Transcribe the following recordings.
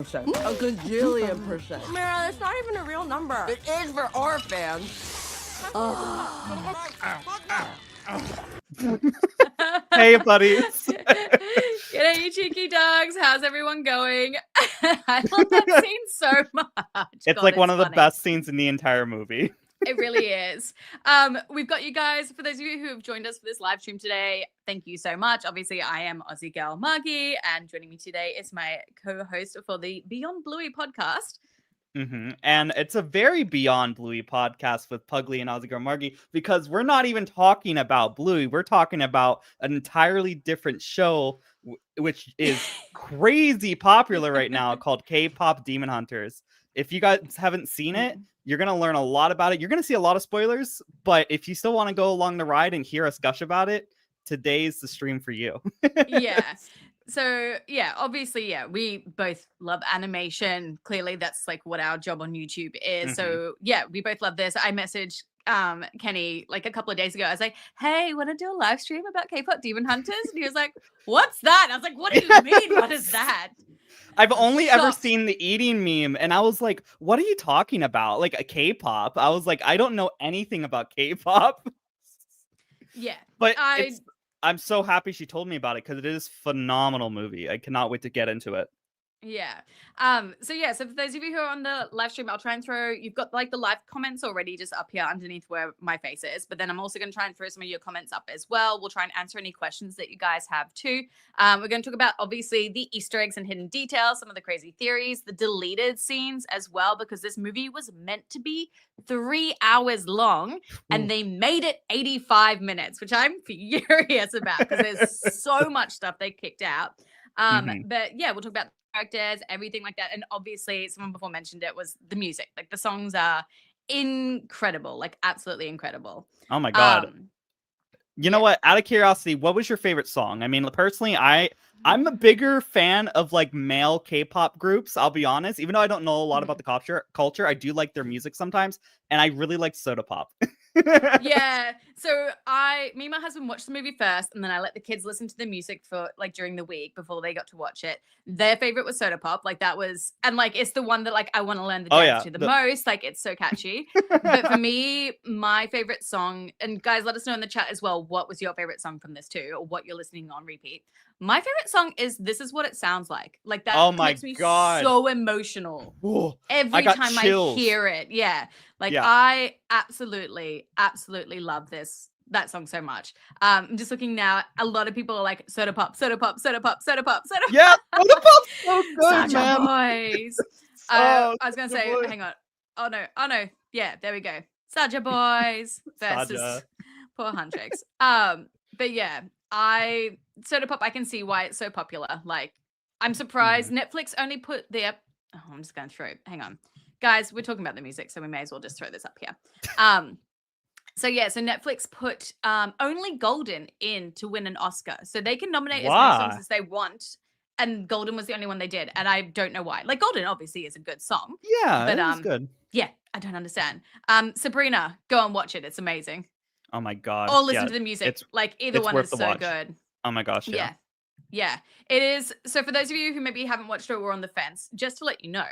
A gajillion percent. Mira, that's not even a real number. It is for our fans. Hey, buddies. G'day, you cheeky dogs. How's everyone going? I love that scene so much. It's God, like one of the funny. best scenes in the entire movie. It really is. We've got you guys, for those of you who have joined us for this live stream today, thank you so much. Obviously, I am Aussie Girl Margie, and joining me today is my co-host for the Beyond Bluey podcast. And it's a very Beyond Bluey podcast with Pugly and Aussie Girl Margie, because we're not even talking about Bluey. We're talking about an entirely different show, which is crazy popular right now, called K-Pop Demon Hunters. If you guys haven't seen it, you're going to learn a lot about it. You're going to see a lot of spoilers, but if you still want to go along the ride and hear us gush about it, today's the stream for you. Yeah. So, yeah, obviously, yeah, we both love animation. Clearly, that's like what our job on YouTube is. So, yeah, we both love this. I messaged Kenny like a couple of days ago. I was like, hey, want to do a live stream about K-pop Demon Hunters? And he was like, what's that? I was like, what do you mean? What is that? I've only ever seen the eating meme, and I was like, what are you talking about? Like a K-pop? I was like, I don't know anything about K-pop. Yeah. But I'm so happy she told me about it, because it is a phenomenal movie. I cannot wait to get into it. Yeah. So for those of you who are on the live stream, I'll try and you've got like the live comments already just up here underneath where my face is, but then I'm also going to try and throw some of your comments up as well. We'll try and answer any questions that you guys have too. We're going to talk about obviously the Easter eggs and hidden details, some of the crazy theories, the deleted scenes as well, because this movie was meant to be 3 hours long and they made it 85 minutes, which I'm furious about because there's so much stuff they kicked out. But yeah, we'll talk about characters, everything like that. And obviously, someone before mentioned it was the music. Like the songs are incredible, like absolutely incredible. Oh my God. You know what? Out of curiosity, what was your favorite song? I mean, personally, I'm a bigger fan of like male K-pop groups, I'll be honest. Even though I don't know a lot about the culture, I do like their music sometimes. And I really like Soda Pop. Yeah. So me and my husband watched the movie first, and then I let the kids listen to the music for like during the week before they got to watch it. Their favorite was Soda Pop. Like that was, and like it's the one that like I want to learn the dance to the most. Like it's so catchy. But for me, my favorite song, and guys, let us know in the chat as well, what was your favorite song from this too, or what you're listening on repeat. My favorite song is This Is What It Sounds Like. Like that makes me so emotional. Ooh, every time chills. I hear it. Yeah. Like I absolutely love that song so much. I'm just looking now. A lot of people are like Soda Pop, Soda Pop, Soda Pop, Soda Pop, Soda Pop. Yeah, Soda Pop's so good, man. Boys. I was gonna say, hang on. Oh no. Yeah, there we go. Saja Boys versus poor Huntrix. But yeah, Soda Pop, I can see why it's so popular. Like, I'm surprised Netflix only put their. Oh, I'm just going through. Hang on, guys. We're talking about the music, so we may as well just throw this up here. So Netflix put only Golden in to win an Oscar, so they can nominate as many songs as they want. And Golden was the only one they did, and I don't know why. Like Golden obviously is a good song. Yeah, but it's good. Yeah, I don't understand. Sabrina, go and watch it. It's amazing. Oh my God. Or listen to the music. Like either one is so good. Oh my gosh. Yeah. It is. So for those of you who maybe haven't watched it or were on the fence, just to let you know,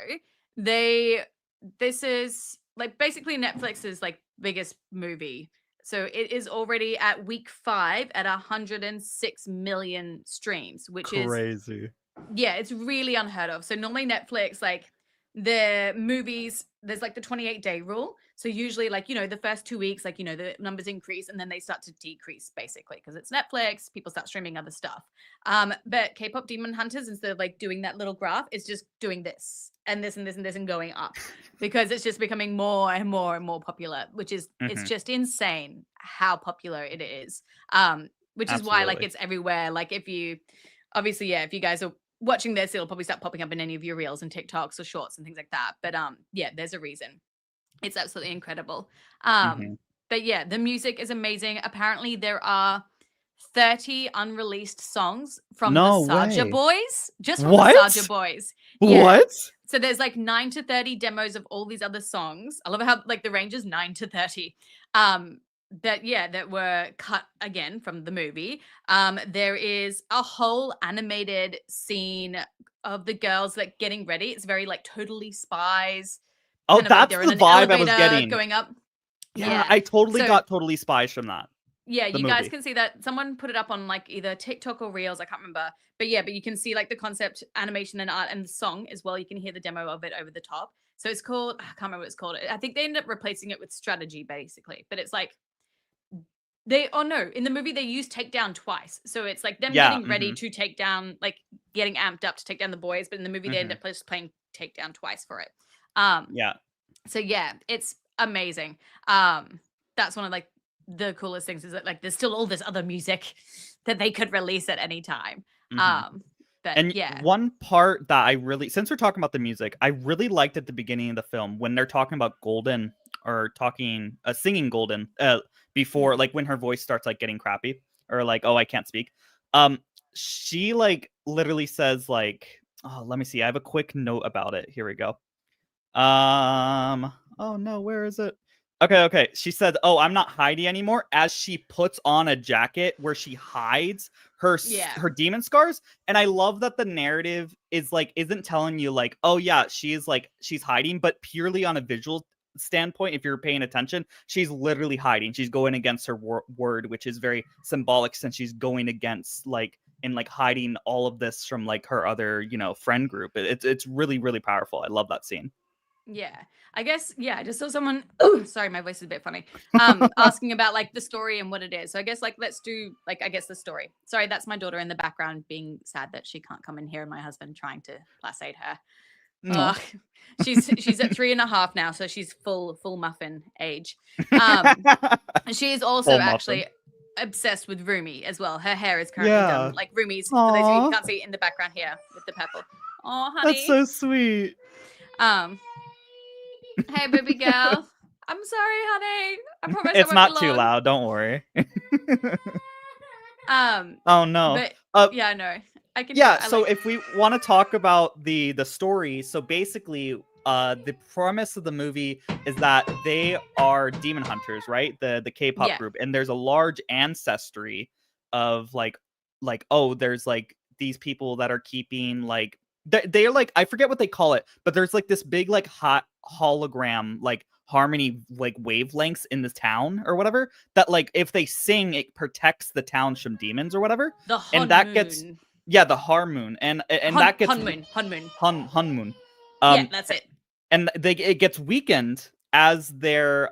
this is like basically Netflix's like biggest movie. So it is already at week 5 at 106 million streams, which is crazy. Yeah, it's really unheard of. So normally Netflix, like the movies, there's like the 28-day rule. So usually like, the first 2 weeks, like, the numbers increase and then they start to decrease basically because it's Netflix, people start streaming other stuff. But K-Pop Demon Hunters, instead of like doing that little graph, is just doing this and this and this and this and going up because it's just becoming more and more and more popular, which is, it's just insane how popular it is. Which is why like it's everywhere. Like if you guys are watching this, it'll probably start popping up in any of your reels and TikToks or shorts and things like that. But there's a reason. It's absolutely incredible. But yeah, the music is amazing. Apparently there are 30 unreleased songs from the Saja Boys. Just from the Saja Boys. Yeah. What? So there's like 9 to 30 demos of all these other songs. I love how like the range is 9 to 30. That were cut again from the movie. There is a whole animated scene of the girls like getting ready. It's very like Totally Spies, Oh, kind of like that's they're the in an vibe I was elevator getting. going up. Yeah, Yeah. I totally So got Totally Spies from that. yeah, The you guys movie. can see that. Someone put it up on like either TikTok or Reels, I can't remember. But yeah, but you can see like the concept, animation, and art, and the song as well. You can hear the demo of it over the top. So it's called, I can't remember what it's called. I think they ended up replacing it with Strategy, basically. But it's like in the movie they use Takedown twice. So it's like them Yeah. getting ready to take down, like getting amped up to take down the boys. But in the movie they end up just playing Takedown twice for it. Yeah. So yeah, it's amazing. That's one of like the coolest things is that like there's still all this other music that they could release at any time. But And yeah, one part that I really, since we're talking about the music, I really liked at the beginning of the film when they're talking about Golden or singing Golden before, like when her voice starts like getting crappy or like, oh, I can't speak. She like literally says like, oh, let me see. I have a quick note about it. Here we go. Oh no, where is it? Okay. She said, "Oh, I'm not Heidi anymore." As she puts on a jacket where she hides yeah, her demon scars, and I love that the narrative is like isn't telling you like, "Oh yeah, she's hiding," but purely on a visual standpoint, if you're paying attention, she's literally hiding. She's going against her word, which is very symbolic since she's going against like and like hiding all of this from like her other, friend group. It's really really powerful. I love that scene. yeah. I guess I just saw someone. Sorry, my voice is a bit funny. Asking about like the story and what it is. So I guess like let's do like I guess the story. Sorry, that's my daughter in the background being sad that she can't come in here, and my husband trying to placate her. No. She's at 3.5 now, so she's full muffin age. She is also Full actually muffin. obsessed with Rumi as well. Her hair is currently Yeah. done like Rumi's. For those of you Aw. who can't see it in the background here with the purple. Oh, honey. That's so sweet. Hey, baby girl. I'm sorry, honey. I promise I It's won't not be too long. loud. Don't worry. Oh no. But yeah, no, I can. Yeah. I So like. if we want to talk about the story, so basically, the premise of the movie is that they are demon hunters, right? The K-pop Yeah. group, and there's a large ancestry of oh, there's like these people that are keeping like they're like I forget what they call it, but there's like this big like hot hologram like harmony like wavelengths in the town or whatever that like if they sing it protects the towns from demons or whatever. The And Hun that Moon. gets the Harmoon and that gets Hun Moon. Hun Moon. Yeah, that's it. And it gets weakened as their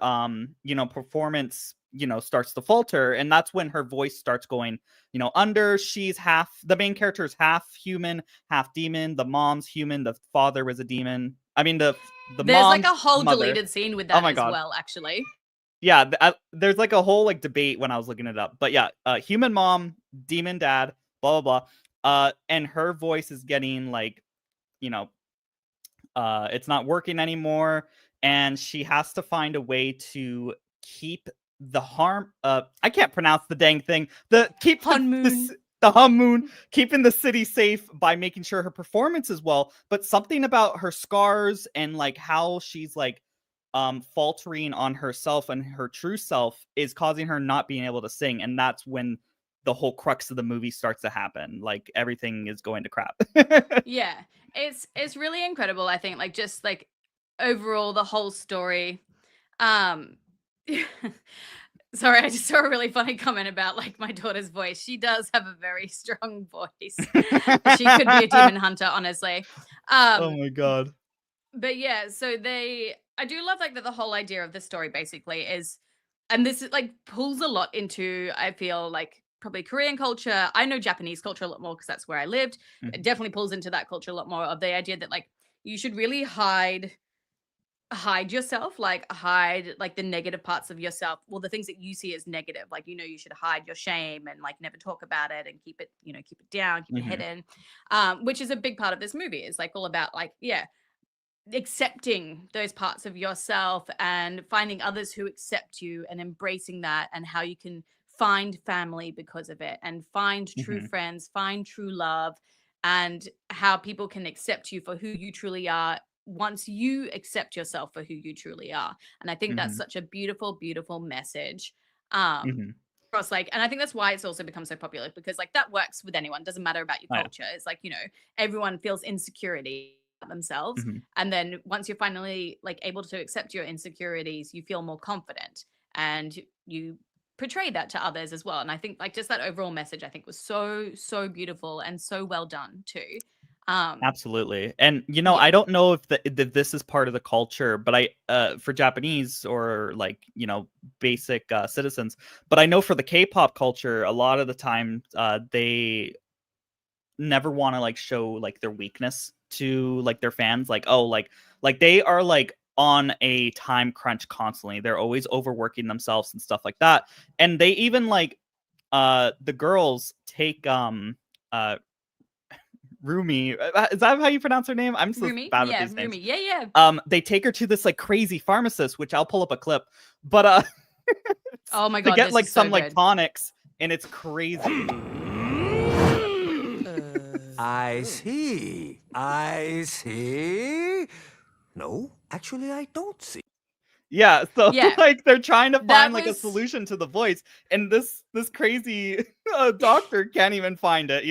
performance starts to falter, and that's when her voice starts going under. She's the main character is half human, half demon. The mom's human, the father was a demon. I mean the There's mom's like a whole mother. deleted scene with Oh that my as God. well, actually. Yeah, there's like a whole like debate when I was looking it up, but yeah, human mom, demon dad, blah blah blah. And her voice is getting like it's not working anymore, and she has to find a way to keep the harm. I can't pronounce the dang thing. Hun Moon. The Hum Moon, keeping the city safe by making sure her performance is well. But something about her scars and like how she's like faltering on herself and her true self is causing her not being able to sing, and that's when the whole crux of the movie starts to happen. Like everything is going to crap. Yeah, it's really incredible. I think like just like overall the whole story. Sorry, I just saw a really funny comment about like my daughter's voice. She does have a very strong voice. She could be a demon hunter, honestly. Oh my God. But yeah, so I do love like that the whole idea of the story basically is, and this is like pulls a lot into, I feel like probably Korean culture. I know Japanese culture a lot more because that's where I lived. It definitely pulls into that culture a lot more of the idea that like you should really hide yourself, like hide like the negative parts of yourself, well the things that you see as negative, like you should hide your shame and like never talk about it and keep it keep it down, keep it hidden, which is a big part of this movie. It's like all about like accepting those parts of yourself and finding others who accept you and embracing that, and how you can find family because of it and find true friends, find true love, and how people can accept you for who you truly are once you accept yourself for who you truly are. And I think that's such a beautiful, beautiful message. across, like, and I think that's why it's also become so popular, because like that works with anyone, doesn't matter about your Oh, yeah. culture. It's like, everyone feels insecurity about themselves, Mhm. and then once you're finally like able to accept your insecurities, you feel more confident, and you portray that to others as well. And I think like just that overall message, I think, was so beautiful and so well done too. Absolutely. And Yeah. I don't know if this is part of the culture, but for Japanese or like, basic citizens, but I know for the K-pop culture, a lot of the time they never want to like show like their weakness to like their fans, like, oh, like they are like on a time crunch constantly. They're always overworking themselves and stuff like that. And they even like the girls take uh Rumi. Is that how you pronounce her name? I'm so Rumi. bad with Yeah, these names. Rumi. Yeah. They take her to this like crazy pharmacist, which I'll pull up a clip, but Oh my to God, get this like is so some like good. tonics, and it's crazy. I see. I see. No, actually, I don't see. Yeah, so Yeah, like they're trying to that find like a was solution to the voice, and this crazy doctor can't even find it.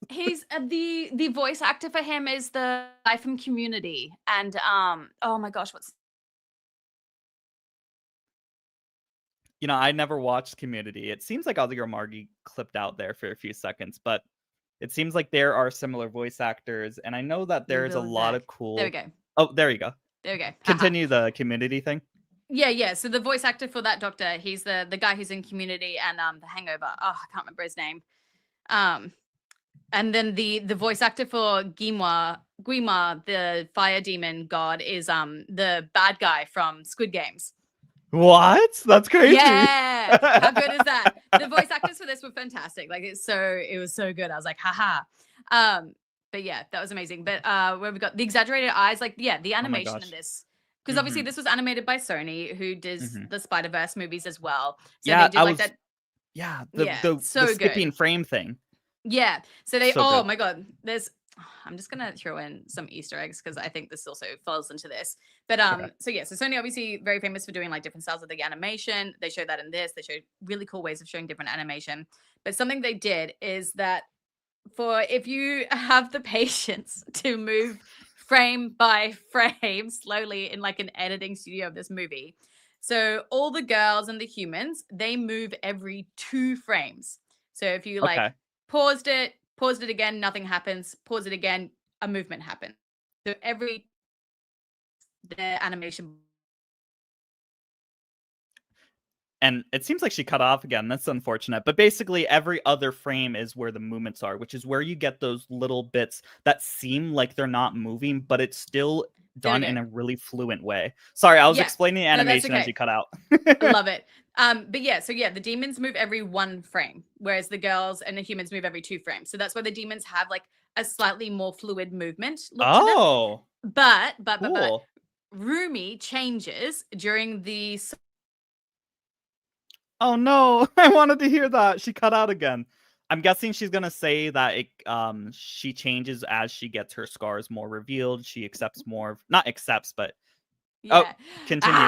he's the voice actor for him is the guy from Community, and oh my gosh, what's I never watched Community. It seems like Ozzy Margie clipped out there for a few seconds, but it seems like there are similar voice actors, and I know that there's a Bill lot Zach? of There we cool. go. Oh, there you go. There we go. Haha. Continue the Community thing. Yeah. So the voice actor for that doctor, he's the guy who's in Community and The Hangover. Oh, I can't remember his name. And then the voice actor for Guima, the fire demon god, is the bad guy from Squid Games. What? That's crazy. Yeah. How good is that? The voice actors for this were fantastic. Like it was so good. I was like, haha. But yeah, that was amazing. But where we got the exaggerated eyes, like the Oh my animation in gosh. this. Because obviously Mhm. this was animated by Sony, who does Mhm. the Spider-Verse movies as well. So Yeah, they did like that. Yeah, Yeah, the so skipping good. frame thing. Yeah. So they So oh good. my god, I'm just gonna throw in some Easter eggs because I think this also falls into this. But Okay. so yeah, so Sony obviously very famous for doing like different styles of the animation. They show that in this. They show really cool ways of showing different animation. But something they did is that for if you have the patience to move frame by frame slowly in like an editing studio of this movie. So all the girls and the humans, they move every 2 frames. So if you like Okay. paused it again, nothing happens, pause it again, a movement happens. So every the animation. And it seems like she cut off again. That's unfortunate. But basically, every other frame is where the movements are, which is where you get those little bits that seem like they're not moving, but it's still There we done go. in a really fluent way. Sorry, I was Yeah. explaining the No, that's animation as okay. you cut out. I love it. But yeah, so yeah, the demons move every 1 frame, whereas the girls and the humans move every 2 frames. So that's why the demons have like a slightly more fluid movement look to them. Oh, But cool. Rumi changes during the Oh no, I wanted to hear that. She cut out again. I'm guessing she's gonna say that she changes as she gets her scars more revealed. She accepts more, not accepts, but yeah. continue.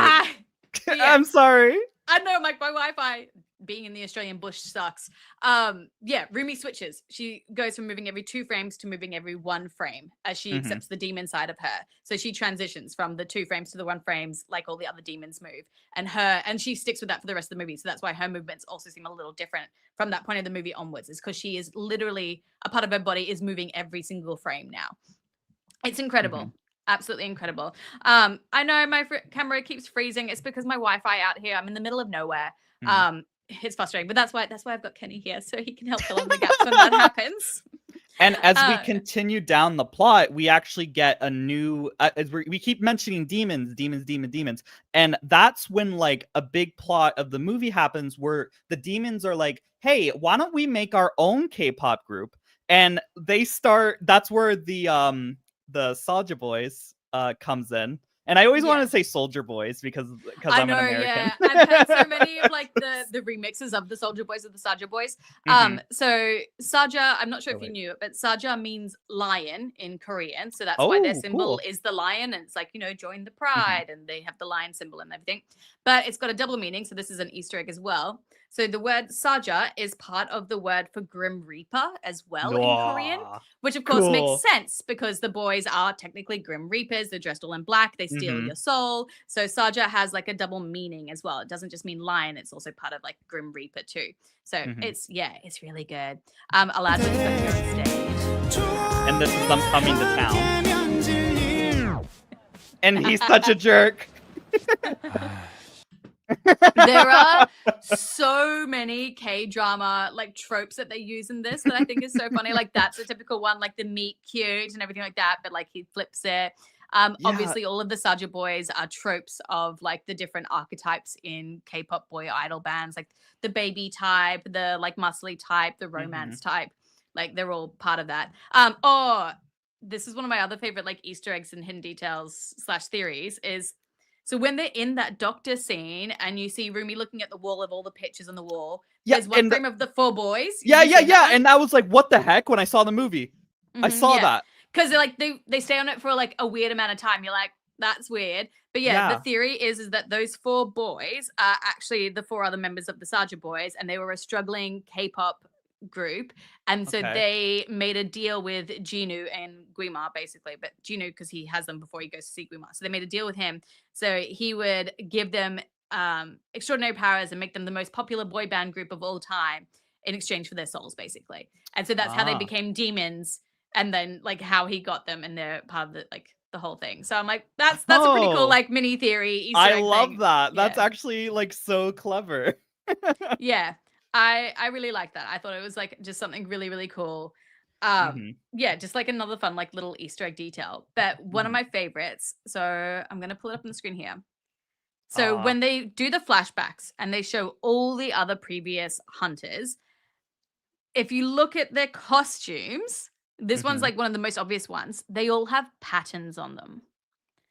But yeah. I'm sorry. I know my Wi-Fi being in the Australian bush sucks. Yeah, Rumi switches. She goes from moving every 2 frames to moving every 1 frame as she Mhm. accepts the demon side of her. So she transitions from the 2 frames to the 1 frames, like all the other demons move. And she sticks with that for the rest of the movie. So that's why her movements also seem a little different from that point of the movie onwards, is because she is literally a part of her body is moving every single frame now. It's incredible. Mhm. Absolutely incredible. I know my camera keeps freezing. It's because my Wi-Fi out here. I'm in the middle of nowhere. Mhm. It's frustrating, but that's why I've got Kenny here, so he can help fill in the gaps when that happens. And as we Uh, continue down the plot, we actually get a new. As we keep mentioning demons, and that's when like a big plot of the movie happens, where the demons are like, "Hey, why don't we make our own K-pop group?" And they start. That's where the Soldier Boys comes in. And I always wanted yeah. to say Soldier Boys because I I'm an know, American. yeah. I've heard so many of like the remixes of the Soldier Boys of the Saja Boys. Mhm. So Saja, I'm not sure Oh, if you wait. knew it, but Saja means lion in Korean. So that's why their Oh, symbol cool. is the lion, and it's like, join the Mhm. pride, and they have the lion symbol and everything. But it's got a double meaning, so this is an Easter egg as well. So the word saja is part of the word for Grim Reaper as well in Korean, Wah. which of course Cool. makes sense because the boys are technically Grim Reapers. They're dressed all in black. They steal your soul. So saja has like a double meaning as well. It doesn't just mean lion. It's also part of like Grim Reaper too. So it's really good. Aladdin's got here on stage. And this is them coming to town. And he's such a jerk. There are so many K-drama like tropes that they use in this that I think is so funny. Like that's a typical one, like the meet cute and everything like that, but like he flips it. Obviously all of the Saja boys are tropes of like the different archetypes in K-pop boy idol bands, like the baby type, the like muscly type, the romance type. Like they're all part of that. This is one of my other favorite like Easter eggs and hidden details / theories is so when they're in that doctor scene and you see Rumi looking at the wall of all the pictures on the wall, there's one frame of the 4 boys. Yeah. And I was like, what the heck when I saw the movie? I saw that. Because like they stay on it for like a weird amount of time. You're like, that's weird. But the theory is that those 4 boys are actually the 4 other members of the Saja boys, and they were a struggling K-pop group, and so they made a deal with Jinu and Guimar basically, but Jinu because he has them before he goes to see Guimar, so they made a deal with him so he would give them extraordinary powers and make them the most popular boy band group of all time in exchange for their souls basically, and so that's how they became demons, and then like how he got them, and they're part of the like the whole thing. So I'm like, that's a pretty cool like mini theory Easter egg I love thing. that. That's actually like so clever. Yeah. I really like that. I thought it was like just something really, really cool. Yeah, just like another fun, like little Easter egg detail. But one of my favorites, so I'm gonna pull it up on the screen here. So when they do the flashbacks and they show all the other previous hunters, if you look at their costumes, this one's like one of the most obvious ones. They all have patterns on them.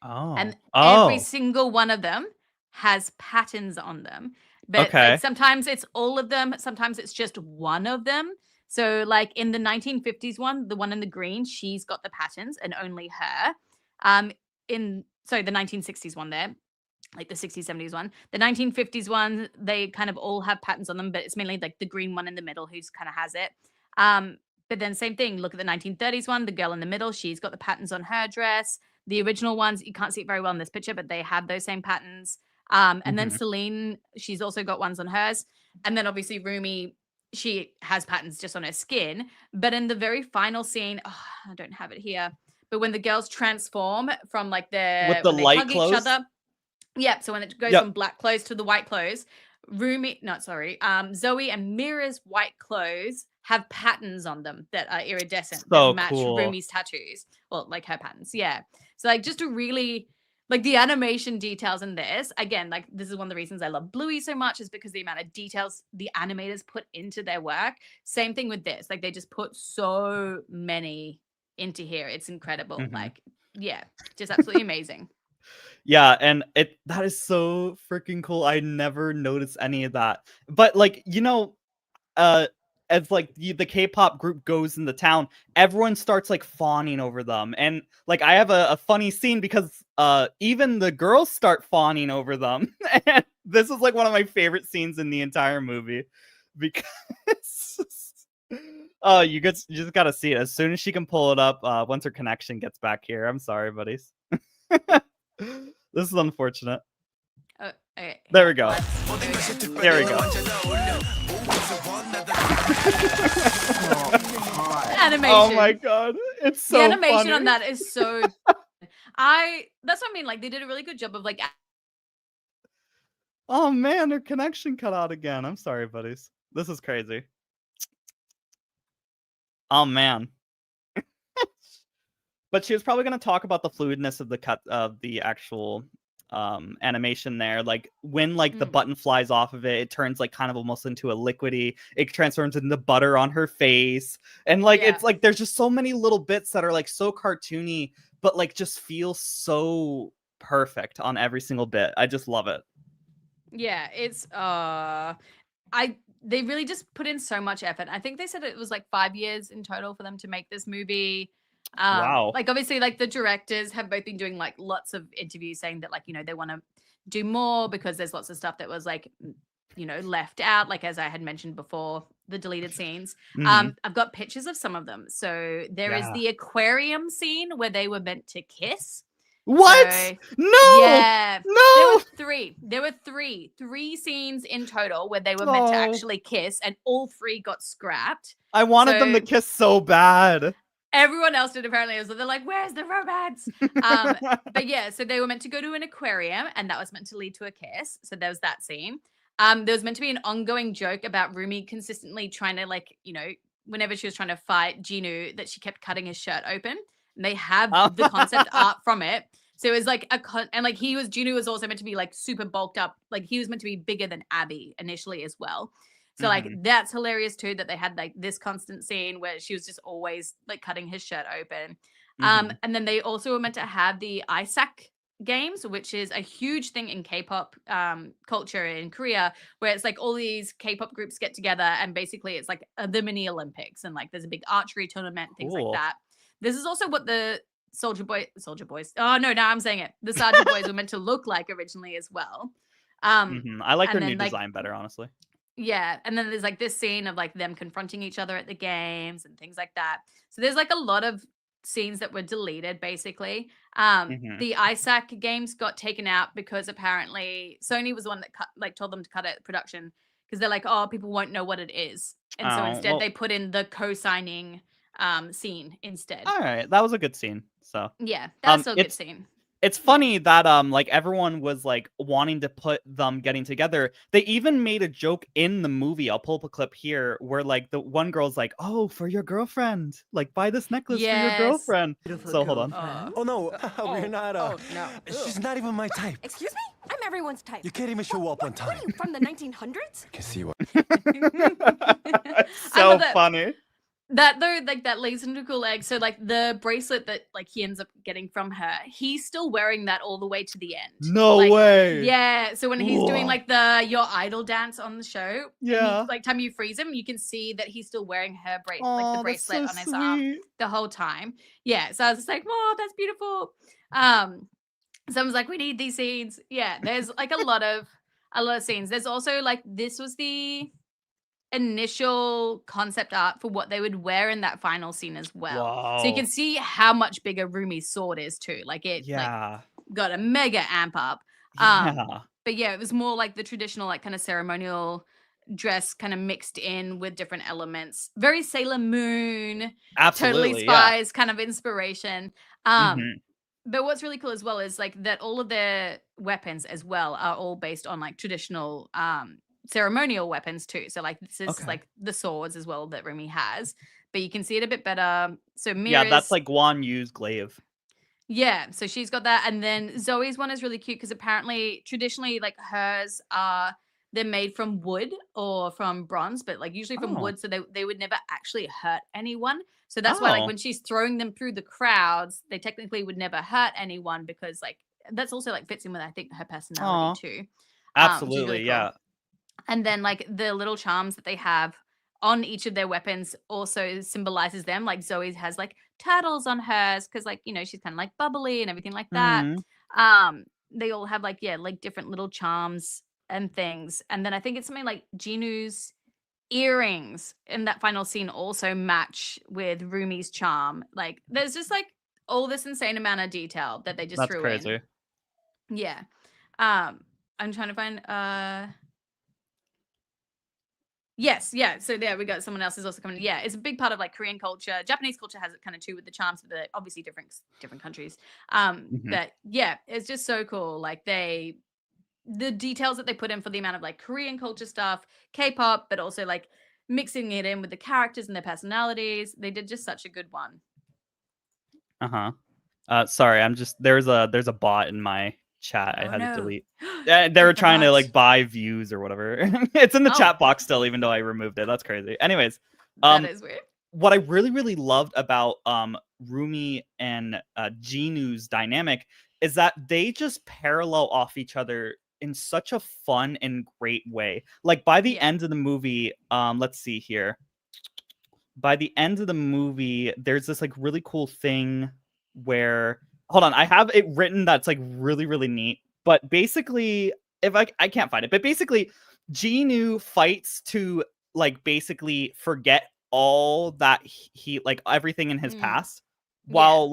And every single one of them has patterns on them. But like, sometimes it's all of them. Sometimes it's just one of them. So like in the 1950s one, the one in the green, she's got the patterns and only her. The 1960s one there, like the 60s, 70s one. The 1950s one, they kind of all have patterns on them, but it's mainly like the green one in the middle who's kind of has it. But then same thing, look at the 1930s one, the girl in the middle, she's got the patterns on her dress. The original ones, you can't see it very well in this picture, but they have those same patterns. And then Celine, she's also got ones on hers. And then obviously Rumi, she has patterns just on her skin. But in the very final scene, I don't have it here, but when the girls transform from like with the light clothes, each other. Yeah, so when it goes from black clothes to the white clothes, Zoe and Mira's white clothes have patterns on them that are iridescent that match Rumi's tattoos. Well, like her patterns, yeah. So like just a really like the animation details in this, again, like this is one of the reasons I love Bluey so much, is because the amount of details the animators put into their work. Same thing with this. Like they just put so many into here. It's incredible. Like, yeah, just absolutely amazing. Yeah, and that is so freaking cool. I never noticed any of that. But like, as like the K-pop group goes into town, everyone starts like fawning over them, and like I have a funny scene because even the girls start fawning over them. And this is like one of my favorite scenes in the entire movie because you just gotta see it as soon as she can pull it up. Once her connection gets back here, I'm sorry, buddies. This is unfortunate. There we go. There we go. Animation. Oh my god, it's so the animation funny. on that is so. That's what I mean. Like they did a really good job of like. Oh man, her connection cut out again. I'm sorry, buddies. This is crazy. Oh man. But she was probably going to talk about the fluidness of the cut of the actual animation there. Like when like the button flies off of it, it turns like kind of almost into a liquidy. It transforms into butter on her face. And like it's like there's just so many little bits that are like so cartoony, but like just feel so perfect on every single bit. I just love it. Yeah, it's they really just put in so much effort. I think they said it was like 5 years in total for them to make this movie. Wow. Like obviously like the directors have both been doing like lots of interviews saying that like, they want to do more because there's lots of stuff that was like left out, like as I had mentioned before, the deleted scenes. Mhm. I've got pictures of some of them. So there is Yeah. the aquarium scene where they were meant to kiss. What? So, No! yeah. There No! were three. There were three scenes in total where they were meant to Oh. actually kiss, and all three got scrapped. I wanted them to So- kiss so bad. Everyone else did apparently. So they're like, "Where's the romance?" But yeah, so they were meant to go to an aquarium, and that was meant to lead to a kiss. So there was that scene. There was meant to be an ongoing joke about Rumi consistently trying to, like, whenever she was trying to fight Jinu, that she kept cutting his shirt open. And they have the concept art from it. So it was like and like Jinu was also meant to be like super bulked up. Like he was meant to be bigger than Abby initially as well. So like that's hilarious too, that they had like this constant scene where she was just always like cutting his shirt open. And then they also were meant to have the Isaac games, which is a huge thing in K-pop culture in Korea, where it's like all these K-pop groups get together and basically it's like the mini Olympics, and like there's a big archery tournament, things Cool. like that. This is also what the Soldier Boys. Oh no, now I'm saying it. The Sergeant Boys were meant to look like originally as well. I like their and new then, like, design better, honestly. Yeah, and then there's like this scene of like them confronting each other at the games and things like that. So there's like a lot of scenes that were deleted basically. The Isaac games got taken out because apparently Sony was the one that told them to cut it production, because they're like, oh, people won't know what it is. And so instead they put in the co-signing scene instead. All right, that was a good scene. So yeah, that's still a good scene. It's funny that like everyone was like wanting to put them getting together. They even made a joke in the movie. I'll pull up a clip here where like the one girl's like, "Oh, for your girlfriend, like buy this necklace for your girlfriend." So hold on. Oh no, we're not. Oh, no. She's not even my type. Excuse me? I'm everyone's type. You can't even show up on What time. are you, from the 1900s? I can see what. So love that. funny. That though, like that leads into a cool egg. So like the bracelet that like he ends up getting from her, he's still wearing that all the way to the end. No Like, way. Yeah. So when he's doing Whoa. like the Your Idol dance on the show, Yeah. like time you freeze him, you can see that he's still wearing her like the Aw, that's bracelet so on his arm sweet. the whole time. Yeah. So I was just like, "Whoa, that's beautiful." Someone's like, "We need these scenes." Yeah. There's like a lot of scenes. There's also like this was the initial concept art for what they would wear in that final scene as well. So you Wow. can see how much bigger Rumi's sword is too. Like it like, Yeah. got a mega amp up. Yeah. But yeah, it was more like the traditional like kind of ceremonial dress kind of mixed in with different elements. Very Sailor Moon, Absolutely. Totally Yeah. Spies kind of inspiration. But what's really cool as well is like that all of their weapons as well are all based on like traditional ceremonial weapons too. So like this is Okay. like the swords as well that Rumi has, but you can see it a bit better. So Mira's, Yeah, that's like Guan Yu's glaive. yeah, so she's got that, and then Zoe's one is really cute because apparently traditionally like hers are they're made from wood or from bronze, but like usually from Oh. wood, so they would never actually hurt anyone. So that's why like Oh. when she's throwing them through the crowds, they technically would never hurt anyone because like that's also like fits in with I think her personality too. Which is Absolutely. really cool. Yeah. And then like the little charms that they have on each of their weapons also symbolizes them. Like Zoe has like turtles on hers because like she's kind of like bubbly and everything like that. They all have like like different little charms and things. And then I think it's something like Jinu's earrings in that final scene also match with Rumi's charm. Like there's just like all this insane amount of detail that they just That's threw crazy. in. Yeah. I'm trying to find yes, yeah. So there we go. Someone else is also coming. Yeah, it's a big part of like Korean culture. Japanese culture has it kind of too with the charms, but they're obviously different countries. But yeah, it's just so cool. Like the details that they put in for the amount of like Korean culture stuff, K-pop, but also like mixing it in with the characters and their personalities. They did just such a good one. Sorry, I'm just there's a bot in my chat. I Oh, had no. to delete. They were The trying to bots. like buy views or whatever. It's in the Oh. chat box still, even though I removed it. That's crazy. Anyways, That is weird. what I really loved about Rumi and Jinu's dynamic is that they just parallel off each other in such a fun and great way. Like by the Yeah. end of the movie, let's see here. By the end of the movie, there's this like really cool thing where hold on, I have it written that's like really neat. But basically, if I can't find it, but basically Genu fights to like basically forget all that he like everything in his past, while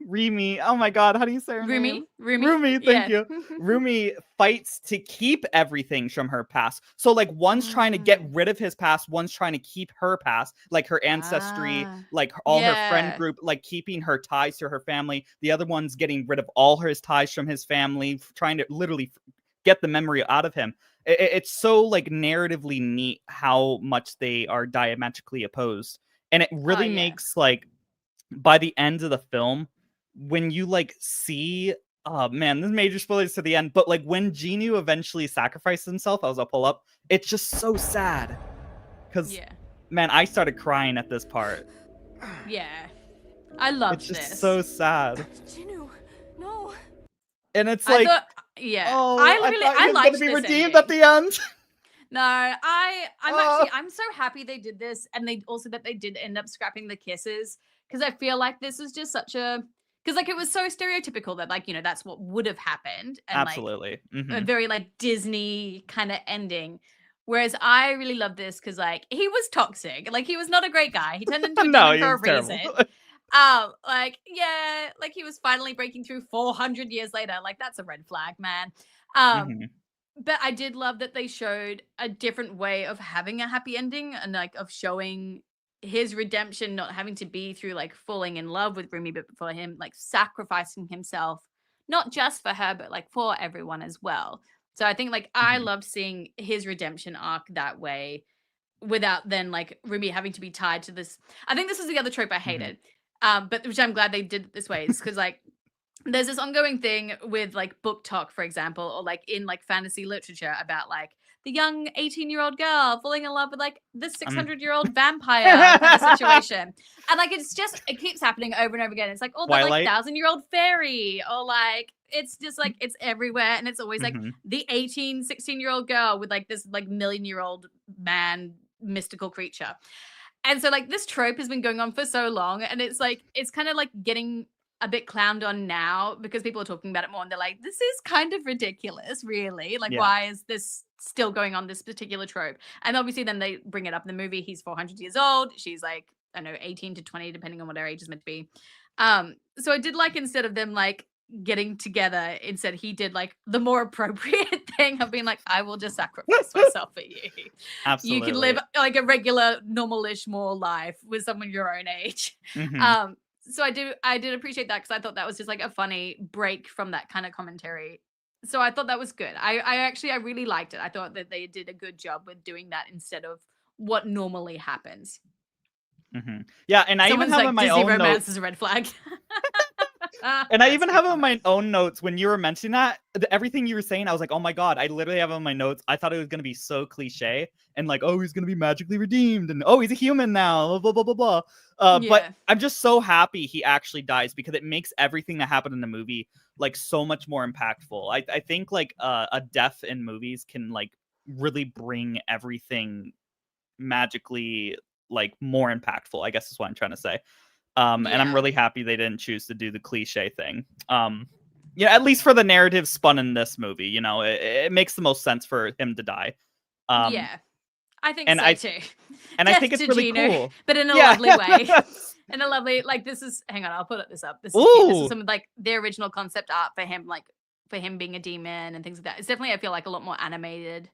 Rimi, oh my god, how do you say her name? Rumi, thank you. Rumi fights to keep everything from her past. So like one's trying to get rid of his past, one's trying to keep her past, like her ancestry, like all her friend group, like keeping her ties to her family. The other one's getting rid of all his ties from his family, trying to literally get the memory out of him. It's so like narratively neat how much they are diametrically opposed. And it really makes like by the end of the film, when you like see, oh man, this major spoilers to the end, but like when Genu eventually sacrificed himself, I'll pull up, it's just so sad. Because man, I started crying at this part. Yeah. I loved this. It's just this. so sad. Genu, no. And it's like, I I liked gonna be this redeemed ending. at the end. No, I'm so happy they did this, and they also that they did end up scrapping the kisses, because I feel like this was just such a, because like it was so stereotypical that like, you know, that's what would have happened, and Absolutely. like a very like Disney kind of ending. Whereas I really love this because like he was toxic, like he was not a great guy. He turned into a demon for a reason. Like yeah, like he was finally breaking through 400 years later. Like that's a red flag, man. But I did love that they showed a different way of having a happy ending, and like of showing his redemption not having to be through like falling in love with Rumi, but for him like sacrificing himself, not just for her, but like for everyone as well. So I think like I loved seeing his redemption arc that way, without then like Rumi having to be tied to this. I think this is the other trope I hated, but which I'm glad they did it this way, is because like there's this ongoing thing with like book talk, for example, or like in like fantasy literature about like the young 18-year-old girl falling in love with like the 600-year-old vampire kind of situation. And like it keeps happening over and over again. It's like, oh, the like 1,000-year-old fairy, or like it's just like it's everywhere, and it's always like the 16-year-old girl with like this like million-year-old man mystical creature. And so like this trope has been going on for so long, and it's like it's kind of like getting a bit clowned on now because people are talking about it more, and they're like, this is kind of ridiculous, really. Like, why is this still going on, this particular trope? And obviously then they bring it up in the movie. He's 400 years old. She's like, I don't know, 18 to 20, depending on what her age is meant to be. So I did like, instead of them like getting together, instead he did like the more appropriate thing of being like, I will just sacrifice myself for you. Absolutely. You can live like a regular, normal-ish more life with someone your own age. So I did appreciate that, because I thought that was just like a funny break from that kind of commentary. So I thought that was good. I really liked it. I thought that they did a good job with doing that instead of what normally happens. Yeah, and I even have in my Disney own romance notes. is a red flag. And I even have in my own notes, when you were mentioning that, everything you were saying, I was like, oh my god, I literally have in my notes, I thought it was going to be so cliche, and like, oh, he's going to be magically redeemed, and oh, he's a human now, blah, blah, blah, blah. But I'm just so happy he actually dies, because it makes everything that happened in the movie like so much more impactful. I think like a death in movies can like really bring everything magically like more impactful, I guess is what I'm trying to say. And I'm really happy they didn't choose to do the cliche thing. Yeah, at least for the narrative spun in this movie, you know, it makes the most sense for him to die. I think so too. And I think it's really cool, but in a lovely way. In a lovely, like, this is, hang on, I'll put this up. This is some of like the original concept art for him, like for him being a demon and things like that. It's definitely, I feel like, a lot more animated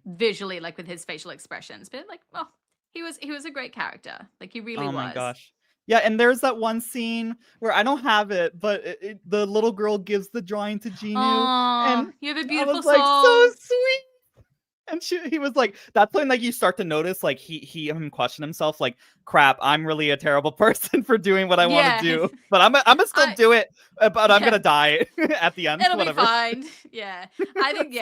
visually, like with his facial expressions. But like, oh, he was a great character. Like he really was. Oh my gosh. Yeah, and there's that one scene where I don't have it, but the little girl gives the drawing to Genu. And you have a beautiful soul. Like, so sweet. And he was like, that's when like you start to notice like he question himself, like, crap, I'm really a terrible person for doing what I want to do. But I'm gonna still do it, but I'm gonna die at the end. It'll be fine. Yeah. I think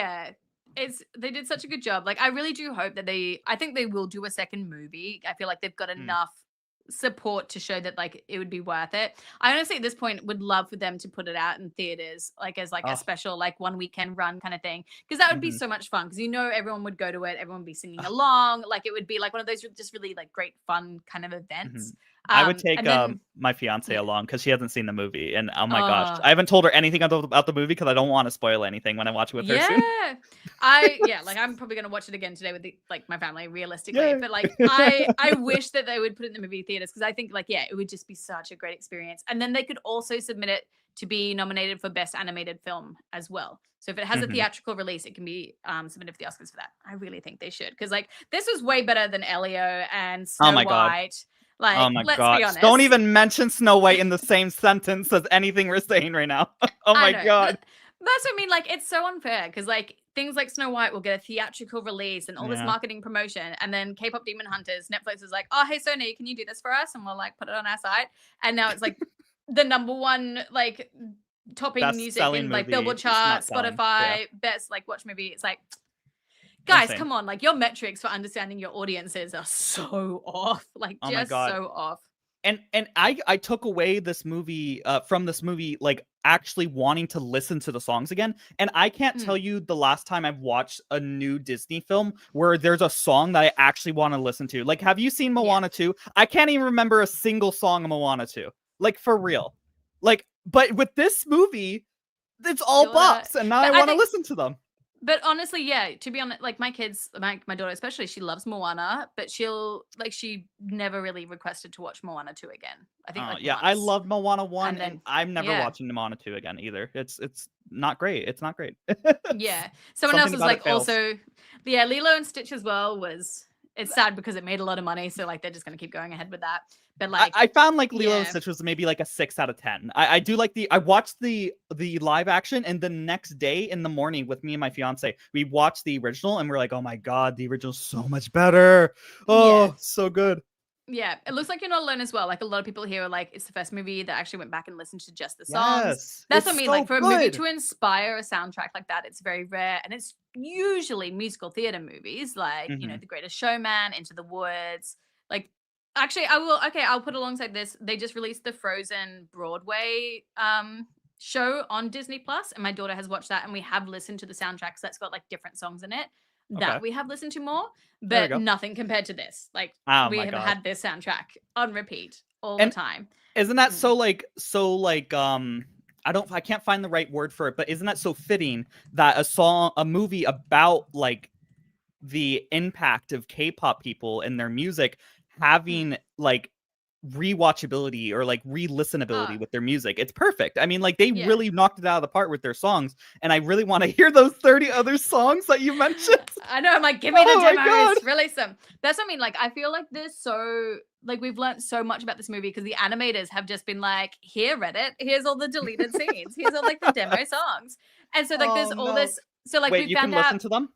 they did such a good job. Like I really do hope that I think they will do a second movie. I feel like they've got enough support to show that like it would be worth it. I honestly at this point would love for them to put it out in theaters like as like a Oh. special like one weekend run kind of thing, because that would be Mhm. so much fun, because everyone would go to it, everyone would be singing along, like it would be like one of those just really like great fun kind of events. I would take and then my fiance yeah. along because she hasn't seen the movie, and oh my gosh, Uh, I haven't told her anything about the movie because I don't want to spoil anything when I watch it with her soon. like I'm probably gonna watch it again today with like my family realistically. Yay. But like I wish that they would put it in the movie theaters, because I think like it would just be such a great experience. And then they could also submit it to be nominated for best animated film as well. So if it has a Mhm. theatrical release, it can be submitted for the Oscars for that. I really think they should, because like this was way better than Elio and Snow my God. White. Like, Oh my let's gosh! be honest. Don't even mention Snow White in the same sentence as anything we're saying right now. Oh I my know, God! but that's what I mean. Like, it's so unfair, because like things like Snow White will get a theatrical release and all this Yeah. marketing promotion, and then K-pop Demon Hunters, Netflix is like, oh hey Sony, can you do this for us? And we'll like put it on our site, and now it's like the number one like topping Best music selling in like movie. Billboard It's not charts, selling. Spotify, Yeah. best like watch movie. It's like, guys, Insane. come on, like your metrics for understanding your audiences are so off, like Oh my just God. so off. And I took away this movie from this movie like actually wanting to listen to the songs again. And I can't tell you the last time I've watched a new Disney film where there's a song that I actually want to listen to. Like, have you seen Moana 2? I can't even remember a single song of Moana 2. Like, for real. Like, but with this movie, it's all Still not- bops, and now but I I want to think- listen to them. But honestly, yeah, to be honest, like my kids, my daughter especially, she loves Moana, but she never really requested to watch Moana 2 again. I think like yeah, I once. love Moana 1, and, then- I'm never yeah. watching Moana 2 again either. It's not great. It's not great. Yeah. Someone else Something was about like it fails. also, yeah, Lilo and Stitch as well it's sad because it made a lot of money, so like they're just gonna keep going ahead with that. But like I found like Lilo and yeah. Stitch was maybe like a 6 out of 10. I do like I watched the live action, and the next day in the morning with me and my fiance, we watched the original, and we're like, oh my God, the original's so much better. Oh, Yeah. so good. Yeah, it looks like you're not alone as well. Like a lot of people here are like, it's the first movie that actually went back and listened to just the songs. Yes, That's what it's I mean. so Like for a movie good. to inspire a soundtrack like that, it's very rare, and it's usually musical theater movies, like The Greatest Showman, Into the Woods. Like, actually, I'll put alongside this. They just released the Frozen Broadway show on Disney Plus, and my daughter has watched that, and we have listened to the soundtracks that's got like different songs in it. That Okay. we have listened to more, There we but go. nothing compared to this. Like Oh we my have God. had this soundtrack on repeat all And the time. Isn't that so like I can't find the right word for it, but isn't that so fitting that a movie about like the impact of K-pop people and their music having like rewatchability or like re-listenability with their music? It's perfect. I mean, like they Yeah. really knocked it out of the park with their songs, and I really want to hear those 30 other songs that you mentioned. I know. I'm like, give me the Oh my demos, God. release them. That's what I mean. Like, I feel like there's so like we've learned so much about this movie because the animators have just been like, here, Reddit, here's all the deleted scenes, here's all like the demo songs, and so like there's Oh, all no. this. So like Wait, we you found can listen out. to them?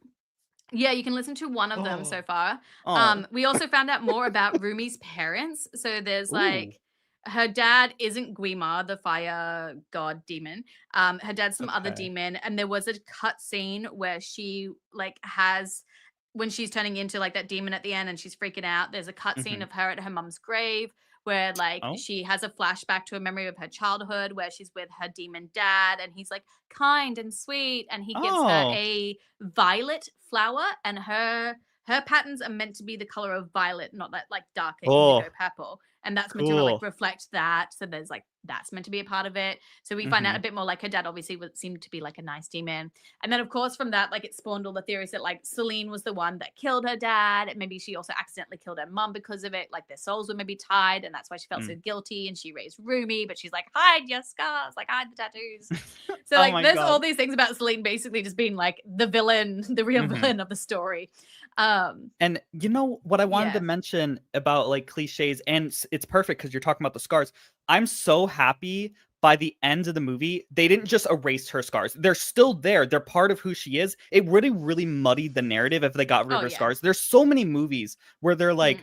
Yeah, you can listen to one of them so far. Oh. We also found out more about Rumi's parents. So there's Ooh. like her dad isn't Guima, the fire god demon. Her dad's some other Okay. demon, and there was a cut scene where she like has when she's turning into like that demon at the end and she's freaking out. There's a cut scene of her at her mum's grave where like Oh. she has a flashback to a memory of her childhood where she's with her demon dad, and he's like kind and sweet, and he gives her Oh. a violet flower, and her patterns are meant to be the color of violet, not that like darker Oh. indigo purple, and that's meant to Cool. like reflect that. So there's like that's meant to be a part of it. So we find out a bit more. Like her dad obviously seemed to be like a nice demon, and then of course from that like it spawned all the theories that like Celine was the one that killed her dad. Maybe she also accidentally killed her mum because of it. Like their souls were maybe tied, and that's why she felt so guilty. And she raised Rumi, but she's like, hide your scars, like hide the tattoos. So Oh like my there's God. all these things about Celine basically just being like the villain, the real villain of the story. And you know what I wanted Yeah. to mention about like cliches, and it's perfect because you're talking about the scars. I'm so happy by the end of the movie, they didn't just erase her scars. They're still there. They're part of who she is. It really, really muddied the narrative if they got rid of Oh, her yeah. scars. There's so many movies where they're like,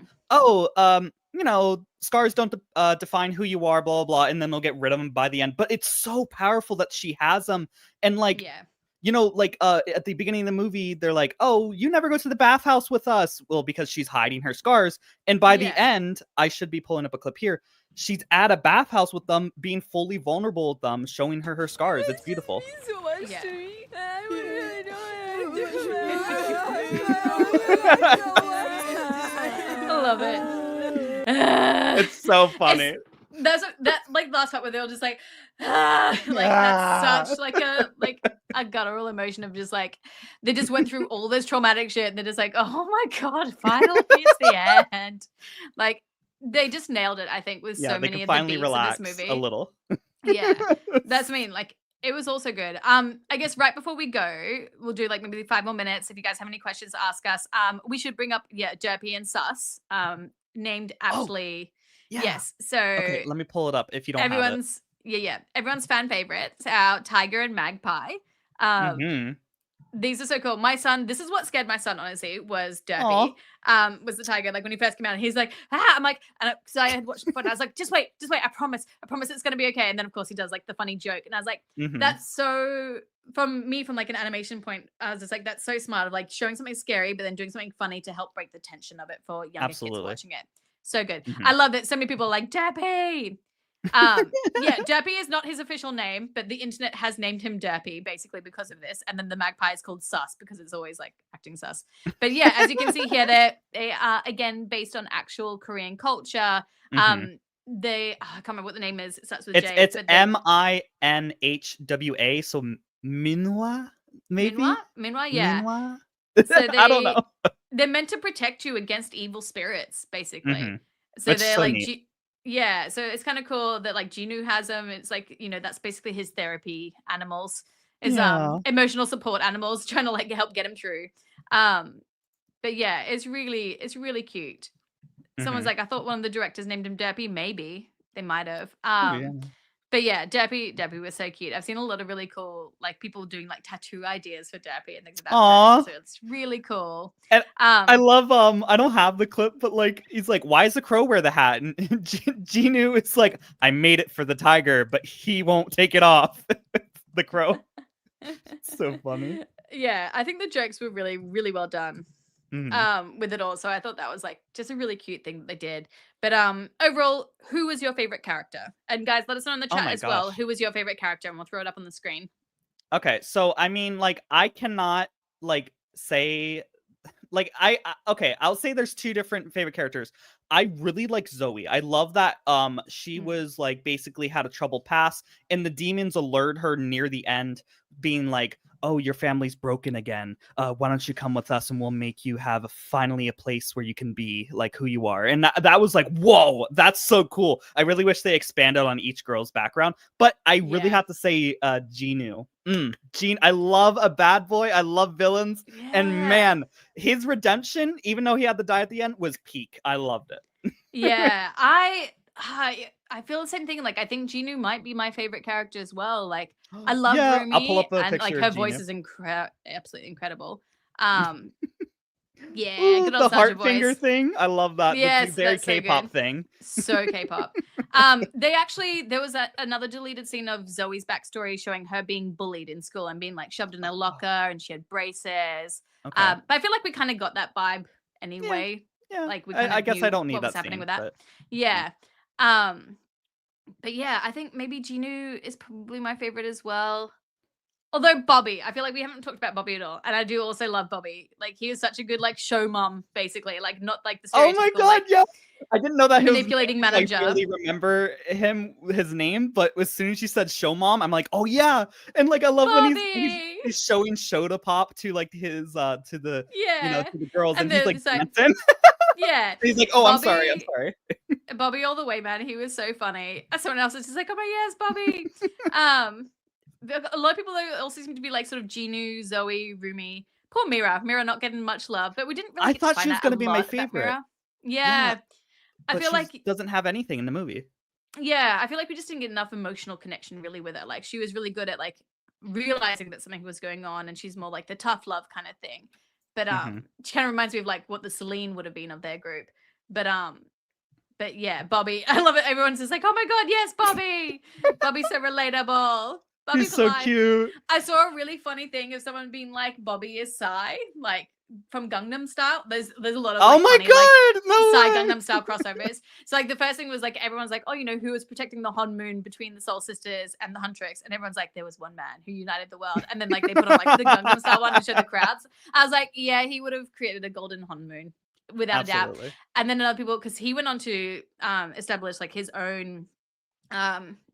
scars don't define who you are, blah, blah, blah, and then they'll get rid of them by the end. But it's so powerful that she has them. And like, Yeah. you know, like at the beginning of the movie, they're like, "Oh, you never go to the bathhouse with us." Well, because she's hiding her scars. And by the end, I should be pulling up a clip here. She's at a bathhouse with them, being fully vulnerable with them, showing her scars. It's beautiful. So much Yeah. to me. I would really do I love it. It's so funny. That like last part where they're all just like, like that's such like a guttural emotion of just like they just went through all this traumatic shit and they're just like, oh my god, finally it's the end. Like they just nailed it, I think, with Yeah, so they many can of the finally beats relax of this movie. a little. Yeah, that's mean. Like it was also good. I guess right before we go, we'll do like maybe 5 more minutes. If you guys have any questions, ask us. We should bring up Derpy and Sus, named aptly. Yeah. Yes. So Okay, let me pull it up if you don't have it. everyone's fan favorites, our Tiger and Magpie. Mhm. These are so cool. My son, this is what scared my son, honestly, was Aw. Derpy. Was the tiger. Like when he first came out, he's like, ah, I'm like, so I had watched it before and I was like, just wait, I promise it's gonna be okay. And then of course he does like the funny joke. And I was like, Mhm. that's so from like an animation point, I was just like, that's so smart of like showing something scary, but then doing something funny to help break the tension of it for younger kids Absolutely. watching it. So good. Mhm. I love that so many people are like, Derpy. Yeah, Derpy is not his official name, but the internet has named him Derpy basically because of this. And then the magpie is called Sus because it's always like acting sus. But yeah, as you can see here, they are again based on actual Korean culture. Mhm. I can't remember what the name is. It starts with It's J. it's but they- MINHWA, so Minhwa, maybe. Minhwa, yeah. Minhwa? So I don't know. they're meant to protect you against evil spirits, basically. Mhm. So Which is they're so like, neat. yeah. So it's kind of cool that like Jinu has them. It's like that's basically his therapy animals. Is Yeah. emotional support animals trying to like help get him through. But yeah, it's really cute. Someone's Mhm. like, I thought one of the directors named him Derpy. Maybe they might have. Yeah. But yeah, Derpy was so cute. I've seen a lot of really cool like people doing like tattoo ideas for Derpy and things like that. Aw. So it's really cool. And I love I don't have the clip, but like he's like, why does the crow wear the hat? And Genu is like, I made it for the tiger, but he won't take it off. The crow. So funny. Yeah, I think the jokes were really, really well done. Mhm. With it all. So I thought that was like just a really cute thing that they did. But overall, who was your favorite character? And guys, let us know in the Oh chat my as well. gosh. Who was your favorite character? And we'll throw it up on the screen. Okay, so I mean, like, I cannot like say like okay, I'll say there's two different favorite characters. I really like Zoe. I love that she was like basically had a troubled past and the demons allured her near the end being like, "Oh, your family's broken again. Why don't you come with us and we'll make you have finally a place where you can be like who you are." And that was like, "Whoa, that's so cool." I really wish they expanded on each girl's background, but I really have to say Genu. Gene, I love a bad boy. I love villains. Yeah. And man, his redemption, even though he had to die at the end, was peak. I loved it. Yeah, I feel the same thing. Like I think Genu might be my favorite character as well. Like I love Yeah, Rumi, I'll pull up a and like picture her of voice Genu. is absolutely incredible. Yeah, Ooh, good the old heart Sasha finger voice. thing. I love that. Yes, The very that's so K-pop good. thing. So K-pop. There was another deleted scene of Zoe's backstory showing her being bullied in school and being like shoved in a locker and she had braces. Okay. But I feel like we kind of got that vibe anyway. Yeah. Like we kind I of guess I knew don't need what was that happening scene, with that. but Yeah. But yeah, I think maybe Genu is probably my favorite as well. Although Bobby, I feel like we haven't talked about Bobby at all, and I do also love Bobby. Like he is such a good like show mom, basically. Like not like the oh my stereotypical, god, like, yeah. I didn't know that his manipulating name, 'cause manager. I barely remember his name, but as soon as she said show mom, I'm like, oh yeah. And like I love when Bobby! he's showing soda pop to like his to the Yeah. to the girls And and he's like it's like- dancing. Yeah. He's like, oh, I'm sorry. Bobby all the way, man. He was so funny. Someone else is just like, oh my yes, Bobby. A lot of people though also seem to be like sort of Genu, Zoe, Rumi. Poor Mira. Mira not getting much love, but we didn't really I get to thought find she was out gonna a be my lot about favorite. Mira. Yeah. I But feel she like doesn't have anything in the movie. yeah, I feel like we just didn't get enough emotional connection really with her. Like she was really good at like realizing that something was going on and she's more like the tough love kind of thing. But she kind of reminds me of like what the Celine would have been of their group. But yeah, Bobby. I love it. Everyone's just like, oh my god, yes, Bobby. Bobby's so relatable. Bobby He's for so life. cute. I saw a really funny thing of someone being like, Bobby is Psy, like from Gangnam Style. There's a lot of Oh like, my funny, like, god! No Psy way! Gangnam Style crossovers. So like the first thing was like everyone's like, oh, you know, who was protecting the Han Moon between the Soul Sisters and the Huntrix? And everyone's like, there was one man who united the world. And then like they put on like the Gangnam Style one to show the crowds. I was like, yeah, he would have created a golden Han Moon without a doubt. Absolutely. And then other people, because he went on to establish like his own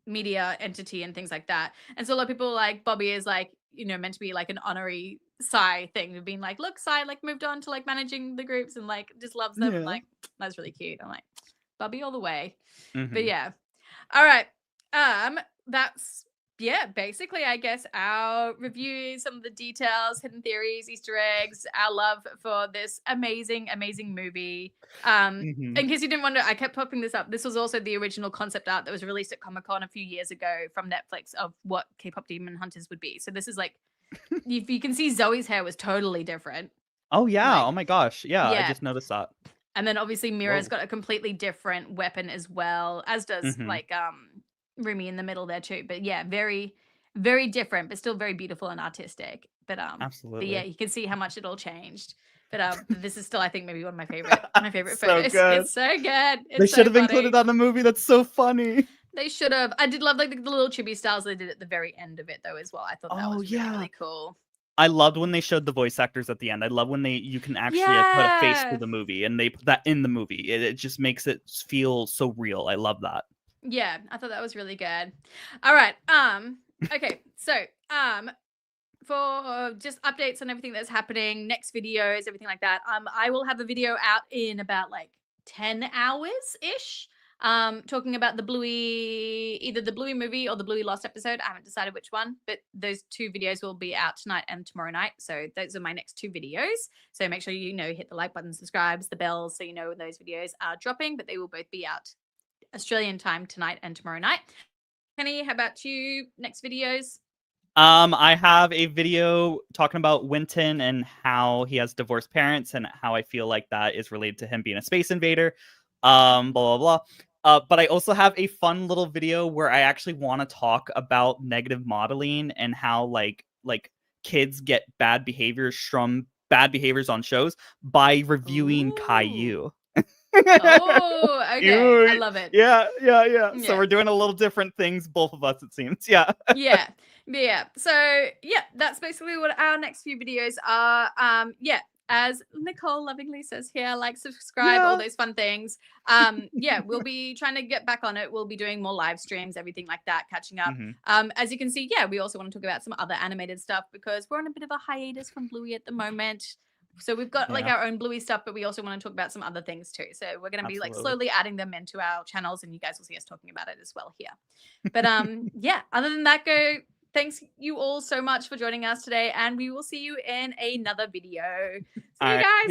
media entity and things like that. And so a lot of people like Bobby is like, you know, meant to be like an honorary Psy thing of being like, look, Psy like moved on to like managing the groups and like just loves them. Yeah. And like, that's really cute. I'm like, Bobby all the way. Mhm. But yeah. All right. That's basically I guess our review, some of the details, hidden theories, Easter eggs, our love for this amazing movie. Mhm. In case you didn't wonder, I kept popping this up. This was also the original concept art that was released at Comic-Con a few years ago from Netflix of what K-pop Demon Hunters would be. So this is like you can see Zoe's hair was totally different. Oh yeah! Like, Oh my gosh! Yeah, I yeah. just noticed that. And then obviously Mira's Whoa. got a completely different weapon as well, as does Mhm. like Rumi in the middle there too. But yeah, very, very different, but still very beautiful and artistic. But Absolutely. yeah, you can see how much it all changed. But this is still, I think, maybe one of my favorite So photos. good. It's so good. It's They so should have funny. included that in the movie. That's so funny. They should have. I did love like the little chibi styles they did at the very end of it though as well. I thought that Oh, was really, yeah. really cool. I loved when they showed the voice actors at the end. I love when you can actually put a face Yeah. to the movie, and they put that in the movie. It just makes it feel so real. I love that. Yeah, I thought that was really good. All right. Okay. So, for just updates on everything that's happening, next videos, everything like that. I will have a video out in about like 10 hours ish. Talking about the Bluey, either the Bluey movie or the Bluey Lost episode. I haven't decided which one, but those two videos will be out tonight and tomorrow night. So those are my next two videos. So make sure you hit the like button, subscribes, the bells, so you know when those videos are dropping. But they will both be out Australian time tonight and tomorrow night. Penny, how about you? Next videos? I have a video talking about Winton and how he has divorced parents and how I feel like that is related to him being a space invader. Blah blah blah. But I also have a fun little video where I actually want to talk about negative modeling and how like kids get bad behaviors from bad behaviors on shows by reviewing Ooh. Caillou. Oh, okay. I love it. Yeah. So Yeah. we're doing a little different things, both of us, it seems. Yeah. Yeah. So yeah, that's basically what our next few videos are. As Nicole lovingly says here, like, subscribe, all those fun things. We'll be trying to get back on it. We'll be doing more live streams, everything like that, catching up. Mhm. As you can see, we also want to talk about some other animated stuff because we're on a bit of a hiatus from Bluey at the moment. So we've got like our own Bluey stuff, but we also want to talk about some other things too. So we're going to be like slowly adding them into our channels, and you guys will see us talking about it as well here. But other than that, thanks you all so much for joining us today, and we will see you in another video. See you guys.